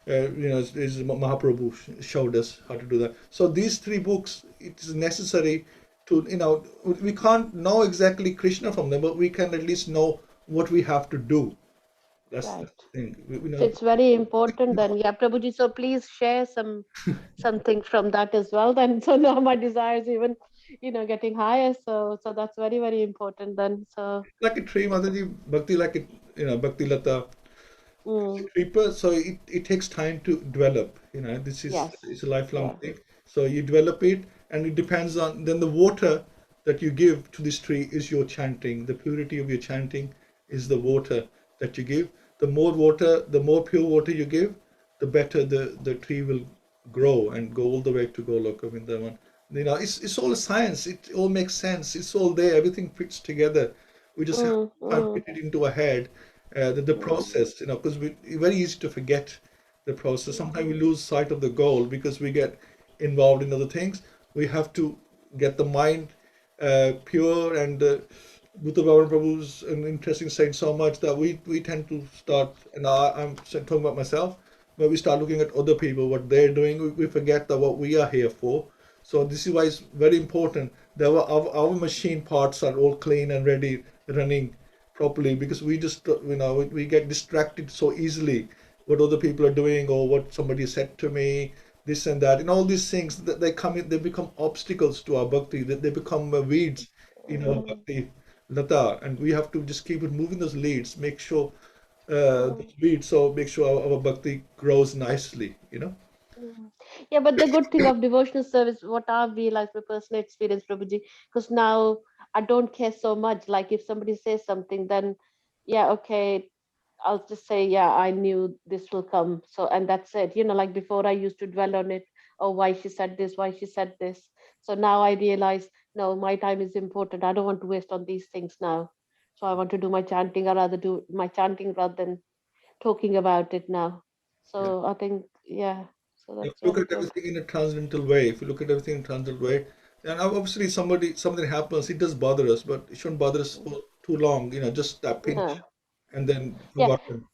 is Mahaprabhu showed us how to do that. So these three books, it is necessary to, we can't know exactly Krishna from them, but we can at least know what we have to do. That's right. the thing. So it's very important then. Yeah, Prabhuji. So please share something from that as well. Then so now my desire is even, getting higher. So that's very, very important then. So Like a tree, Mataji, bhakti like it, bhakti lata, mm, creeper. So it takes time to develop. This is yes, it's a lifelong yeah. thing. So you develop it, and it depends on then the water that you give to this tree is your chanting. The purity of your chanting is the water that you give. The more water, the more pure water you give, the better the tree will grow and go all the way to Goloka Vrindavan. It's all a science. It all makes sense. It's all there. Everything fits together. We just have to Mm, try and mm, fit it into our head. The mm, process, because it's very easy to forget the process. Sometimes mm, we lose sight of the goal because we get involved in other things. We have to get the mind pure, and Bhuta Bhavan Prabhu's an interesting side so much that we tend to start, and I'm talking about myself, but we start looking at other people, what they're doing. We forget that what we are here for. So this is why it's very important that our machine parts are all clean and ready, running properly, because we just, we get distracted so easily what other people are doing or what somebody said to me, this and that, and all these things that they come in, they become obstacles to our bhakti, that they become weeds in our Mm, bhakti lata, and we have to just keep removing those leads, make sure mm, those weeds, so make sure our bhakti grows nicely. mm. Yeah, but the good thing of devotional service, what I've realized my personal experience, Prabhuji, because now I don't care so much. Like if somebody says something, then yeah, okay, I'll just say, yeah, I knew this will come. So, and that's it. Like before I used to dwell on it. Oh, why she said this, why she said this. So now I realize, no, my time is important. I don't want to waste on these things now. So I want to do my chanting. I rather do my chanting rather than talking about it now. Yeah. So I think, yeah, so If that's you look very at good. everything in a transcendental way, if you look at everything in a transcendental way, then obviously something happens, it does bother us, but it shouldn't bother us for too long, just that pinch No. and then Yeah, forgotten.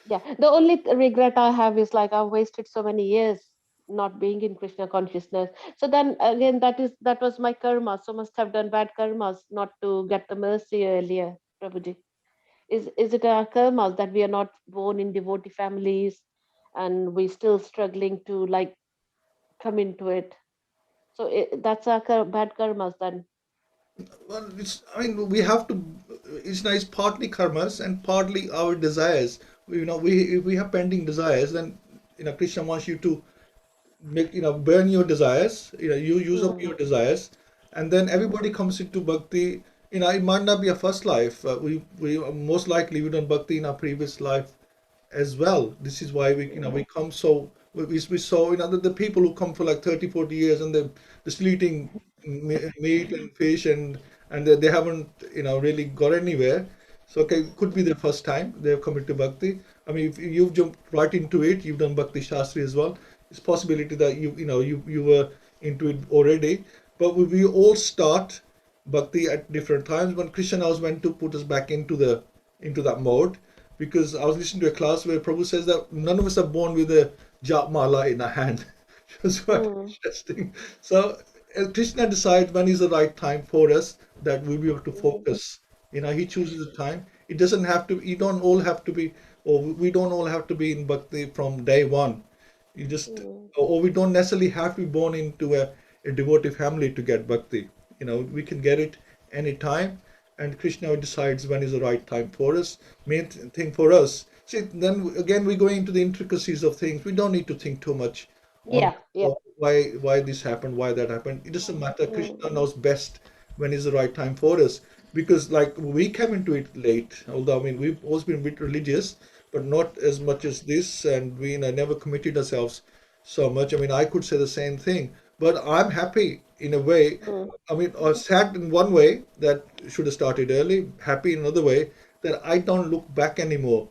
yeah. The only regret I have is like I've wasted so many years not being in Krishna consciousness. So then again, that was my karma. So must have done bad karmas not to get the mercy earlier, Prabhuji. Is it our karmas that we are not born in devotee families and we still struggling to like come into it? So that's our bad karmas then. Well, we have to. It's nice, partly karmas and partly our desires. If we have pending desires, then Krishna wants you to burn your desires. You use up Mm, your desires, and then everybody comes into bhakti. It might not be a first life. We most likely we done bhakti in our previous life as well. This is why we come, so we saw the people who come for like 30, 40 years, and they're still eating meat and fish, and they haven't really got anywhere. So okay, it could be the first time they've come into bhakti. I mean, if you've jumped right into it, you've done bhakti shastri as well. It's possibility that you were into it already. But we all start bhakti at different times. When Krishna was meant to put us back into that mode, because I was listening to a class where Prabhu says that none of us are born with a jap mala in our hand. It was quite mm, interesting. So Krishna decides when is the right time for us that we'll be able to mm, focus. He chooses the time. It doesn't have to. You don't all have to be, or we don't all have to be in bhakti from day one. You just, mm, or we don't necessarily have to be born into a devotee family to get bhakti. We can get it anytime, and Krishna decides when is the right time for us. Main thing for us. See, then again we go into the intricacies of things. We don't need to think too much on yeah, yeah. why this happened, why that happened. It doesn't matter. Mm, Krishna knows best when is the right time for us, because like we came into it late. Although I mean we've always been a bit religious, but not as much as this, and we never committed ourselves so much. I mean, I could say the same thing, but I'm happy in a way. mm, I mean, or sad in one way that should have started early, happy in another way that I don't look back anymore.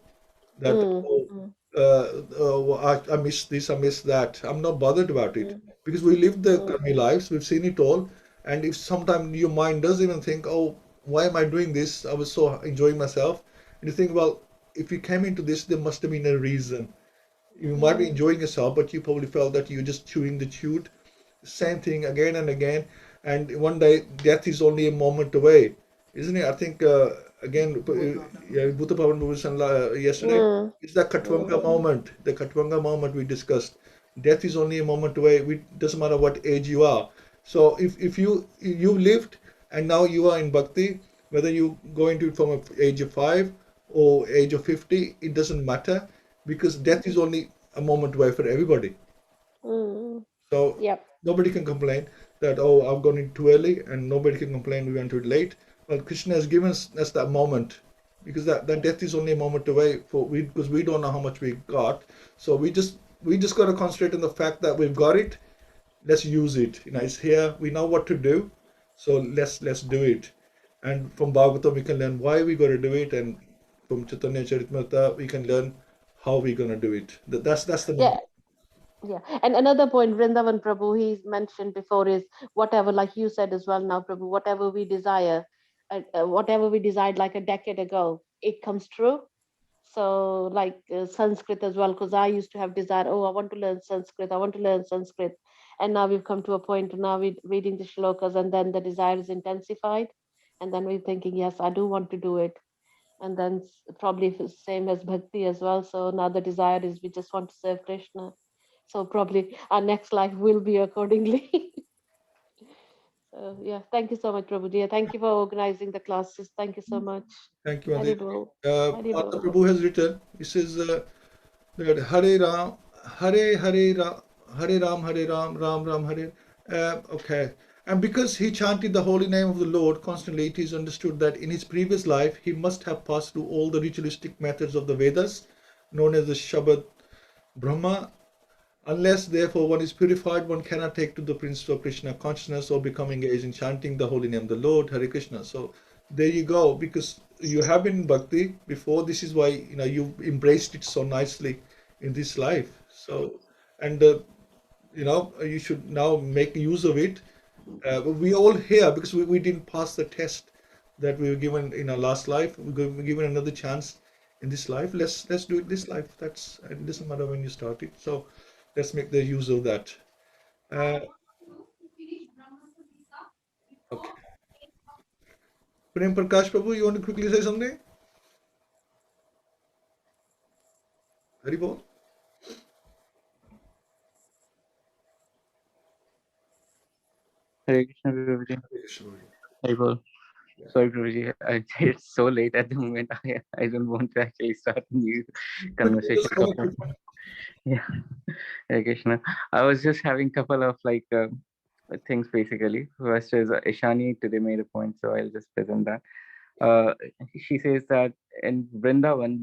That mm, oh, mm, I miss this, I miss that. I'm not bothered about it, mm, because we live the mm, karmi lives, we've seen it all. And if sometimes your mind does even think, oh, why am I doing this? I was so enjoying myself. And you think, well, if you came into this, there must have been a reason. You might be mm. enjoying yourself, but you probably felt that you're just chewing the chewed same thing again and again. And one day, death is only a moment away, isn't it? I think again, yeah, Bhuta Pavan yesterday, Mm, it's the mm, Katwanga moment. The Katwanga moment we discussed. Death is only a moment away. Doesn't matter what age you are. So if you lived and now you are in bhakti, whether you go into it from a age of 5 or age of 50, it doesn't matter, because death is only a moment away for everybody. mm. So Yep. nobody can complain that, oh, I've gone in too early, and nobody can complain we went too late. Well, Krishna has given us that moment, because that death is only a moment away because we don't know how much we got. So we just got to concentrate on the fact that we've got it. Let's use it. It's here. We know what to do. So let's do it. And from Bhagavatam we can learn why we got to do it, and from Chaitanya Charitamrita we can learn how we're gonna do it. That's the main Yeah. thing. Yeah, and another point, Vrindavan Prabhu, he's mentioned before is whatever, like you said as well now, Prabhu, whatever we desired like a decade ago, it comes true. So, like Sanskrit as well, because I used to have desire, oh, I want to learn Sanskrit, I want to learn Sanskrit. And now we've come to a point, now we're reading the shlokas, and then the desire is intensified. And then we're thinking, yes, I do want to do it. And then probably same as bhakti as well. So now the desire is we just want to serve Krishna. So probably our next life will be accordingly. So yeah, thank you so much, Prabhuji. Thank you for organizing the classes. Thank you so much. Thank you, Adi. Haribol. Pata Haribol. Prabhu has written, he says that Hare Ram, Hare Ram, Hare Ram, Hare Ram, Ram Ram, Hare. Okay. And because he chanted the holy name of the Lord constantly, it is understood that in his previous life he must have passed through all the ritualistic methods of the Vedas, known as the Shabad Brahma. Unless, therefore, one is purified, one cannot take to the principle of Krishna consciousness or become engaged in chanting the holy name of the Lord, Hare Krishna. So there you go, because you have been in bhakti before. This is why you embraced it so nicely in this life. So, and you should now make use of it. We all here because we didn't pass the test that we were given in our last life. We're given another chance in this life. Let's do it this life. It doesn't matter when you start it. So let's make the use of that. Uh, okay. Prem Prakash Prabhu, you want to quickly say something? Haribol? Hare Krishna, Prabhuji. Haribol. Sorry, Prabhuji. It's so late at the moment. I don't want to actually start a new conversation. Yeah, Hare Krishna. I was just having a couple of things basically. First is Ishani today made a point, so I'll just present that. She says that in Vrindavan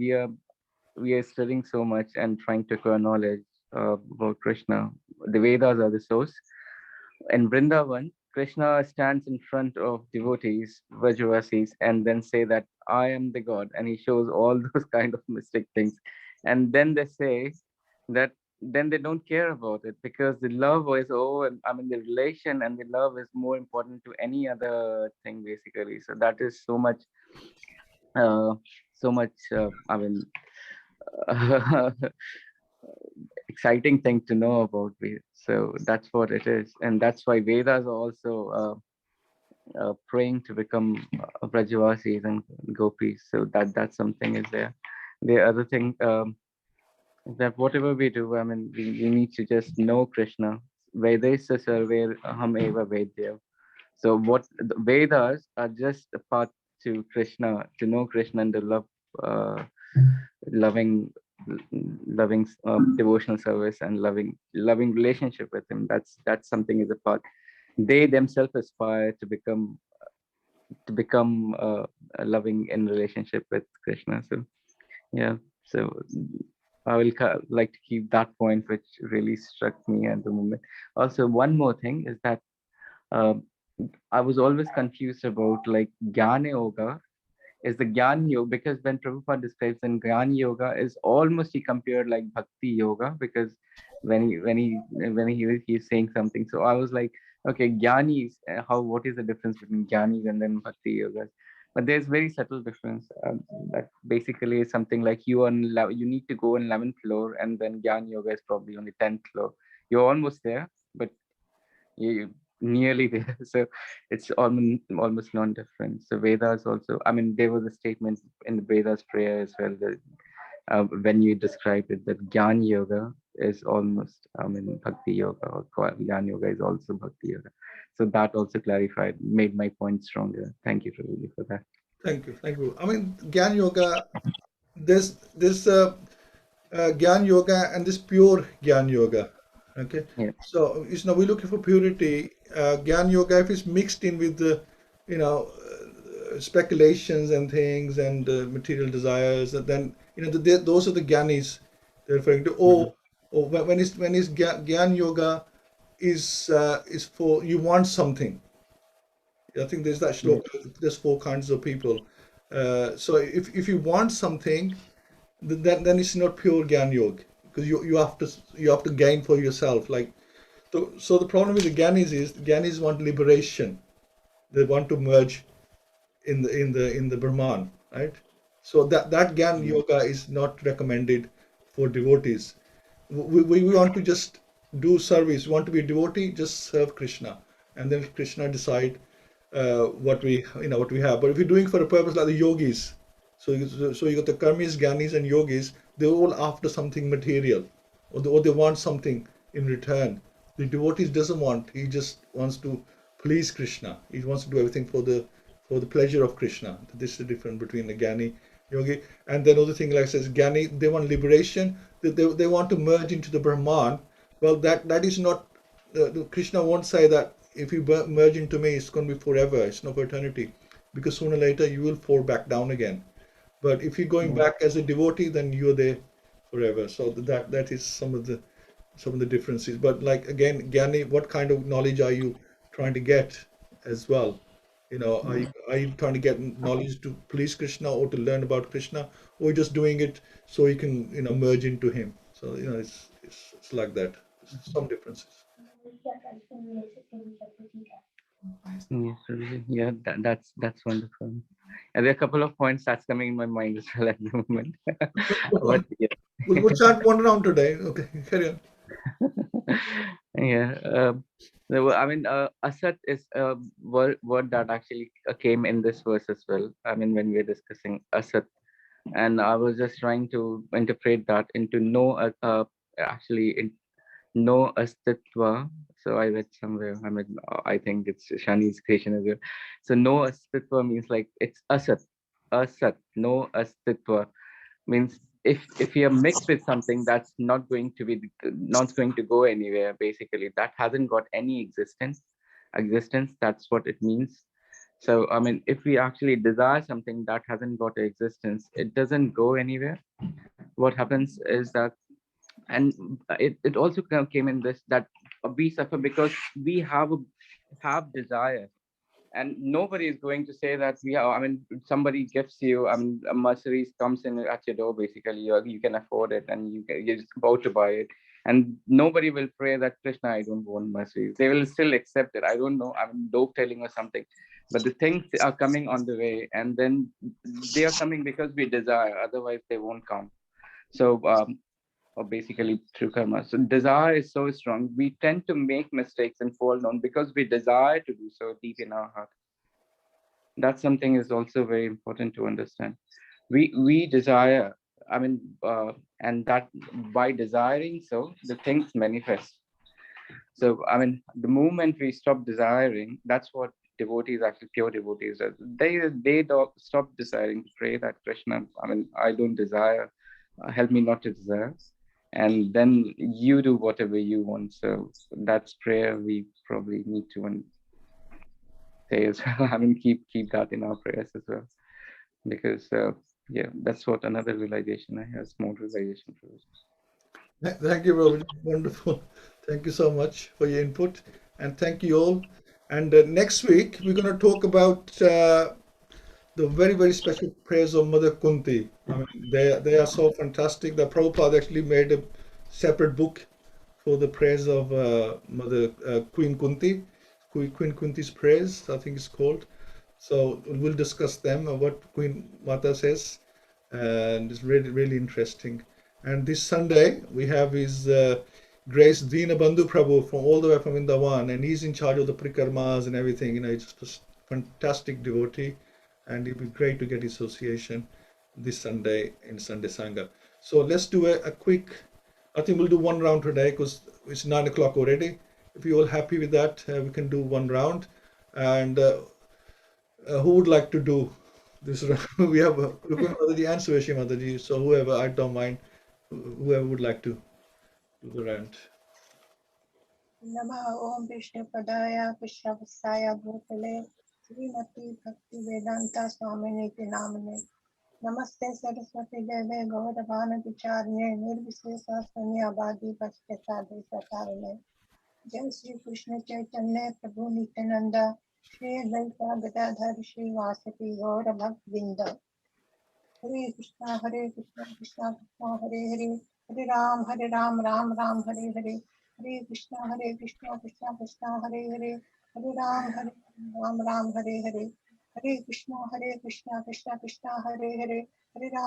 we are studying so much and trying to acquire knowledge about Krishna. The Vedas are the source. In Vrindavan, Krishna stands in front of devotees, Vrajavasis, and then say that I am the God, and he shows all those kind of mystic things. And then they say that then they don't care about it because the love is the relation and the love is more important to any other thing basically. So that is so much uh, so much exciting thing to know about Vedas. So that's what it is, and that's why Vedas are also praying to become Brajavasis and gopis. So that's something is there. The other thing that whatever we do, we need to just know Krishna. Vedesa sarver aham eva vedya. So what the Vedas are just a path to Krishna, to know Krishna and to love, uh, loving, devotional service and loving relationship with Him. That's something is a path. They themselves aspire to become loving in relationship with Krishna. So yeah, so I will like to keep that point, which really struck me at the moment. Also, one more thing is that. Um, I was always confused about like Jnana Yoga is the Gyan Yoga because when Prabhupada describes in Gyan Yoga is almost he compared like Bhakti Yoga because he's saying something. So I was like, okay, Gyanis, what is the difference between Gyanis and then Bhakti Yogas? But there's very subtle difference. That basically is something like you need to go on 11th floor and then Gyan Yoga is probably on the 10th floor. You're almost there, but you nearly there. So it's almost non-different. So Vedas also, there was a statement in the Vedas prayer as well that when you described it, that Gyan Yoga is almost, Bhakti Yoga or Gyan Yoga is also Bhakti Yoga. So that also clarified, made my point stronger. Thank you, Prabhuji, for that. Thank you. Gyan Yoga, there's Gyan Yoga and this pure Gyan Yoga. Okay. Yeah. So we're looking for purity. Gyan Yoga, if it's mixed in with the, speculations and things and material desires, and then those are the Gyanis they're referring to. Or when it's Gyan Yoga is for you want something. I think there's that shloka. There's four kinds of people. So if you want something, then it's not pure Gyan Yoga because you have to gain for yourself. Like so the problem with the Gyanis want liberation. They want to merge in the Brahman, right? So that Gyan yoga is not recommended for devotees. We want to just do service. We want to be a devotee, just serve Krishna, and then Krishna decide what we have. But if you're doing for a purpose like the yogis, so you got the karmis, gyanis, and yogis. They're all after something material, or they want something in return. The devotees doesn't want. He just wants to please Krishna. He wants to do everything for the pleasure of Krishna. This is the difference between the Gyani, Yogi, and then other thing like says Gyani, they want liberation. They want to merge into the Brahman. Well, that is not. Krishna won't say that if you merge into me, it's going to be forever. It's not for eternity, because sooner or later you will fall back down again. But if you're going back as a devotee, then you're there forever. So that is some of the differences. But like again, Gyani, what kind of knowledge are you trying to get as well? Are you trying to get knowledge to please Krishna or to learn about Krishna, or just doing it so you can merge into him? So it's like that. Some differences. Yes, really. Yeah, that's wonderful. And there are a couple of points that's coming in my mind as well at the moment. But yeah. We'll chat one round today. Okay, carry on. Yeah. I mean, asat is a word that actually came in this verse as well. I mean, when we're discussing asat, and I was just trying to interpret that into no, actually, no astitva. So I read somewhere. I mean, I think it's Shani's creation as well. So no astitva means like it's asat, no astitva means if you're mixed with something that's not going to go anywhere, basically that hasn't got any existence, that's what it means. So I mean, if we actually desire something that hasn't got an existence, it doesn't go anywhere. What happens is that, and it also came in this, that we suffer because we have desire, and nobody is going to say that we have. I mean, somebody gives you, I mean, a Mercedes comes in at your door, basically you can afford it, and you're just about to buy it, and nobody will pray that Krishna, I don't want Mercedes. They will still accept it. I don't know, I mean, dope telling or something, but the things are coming on the way, and then they are coming because we desire, otherwise they won't come. So or basically through karma. So desire is so strong. We tend to make mistakes and fall down because we desire to do so deep in our heart. That's something is also very important to understand. We desire, I mean, and that by desiring so, the things manifest. So I mean, the moment we stop desiring, that's what devotees, actually pure devotees, they don't stop desiring to pray that Krishna, I mean, I don't desire, help me not to desire, and then you do whatever you want. So that's prayer we probably need to say as well. I mean, keep that in our prayers as well, because yeah, that's what another realization I have, small realization for us. Thank you, Robert. Wonderful. Thank you so much for your input, and thank you all. And next week we're going to talk about the very, very special prayers of Mother Kunti. I mean, they are so fantastic. The Prabhupada actually made a separate book for the prayers of Mother Queen Kunti, Queen Kunti's prayers, I think it's called. So we'll discuss them, what Queen Mata says, and it's really, really interesting. And this Sunday we have His Grace Dina Bandhu Prabhu from all the way from Indawan, and he's in charge of the prikarmas and everything. He's just a fantastic devotee, and it'd be great to get association this Sunday in Sunday Sangha. So let's do a quick. I think we'll do one round today because it's 9 o'clock already. If you're all happy with that, we can do one round. And who would like to do this round? We have Rukun Mataji and Sureshi Mataji. So whoever, I don't mind, whoever would like to do the round. नमः ओम विष्णु पदाय पुष्पवत्साय भूतले श्रीमती भक्ति वेदांता स्वामिने नामने नमस्ते सरस्वती देवे गौरवान विचार्ये निर्विशेष शून्यवादी पश्चाता देशतारिणे जय श्री कृष्ण चैतन्य प्रभु नित्यानंद श्री अद्वैत गदाधर श्रीवासति गौर भक्त वृंद हरे Krishna Krishna Krishna Hare Hare Hare Ram, Ram Ram, Hare Hare, Hare Krishna, Krishna Krishna, Hare Hare, Hare Ram, Ram Ram, Hare Hare, Hare Krishna, Krishna Krishna, Hare Hare, Hare Ram.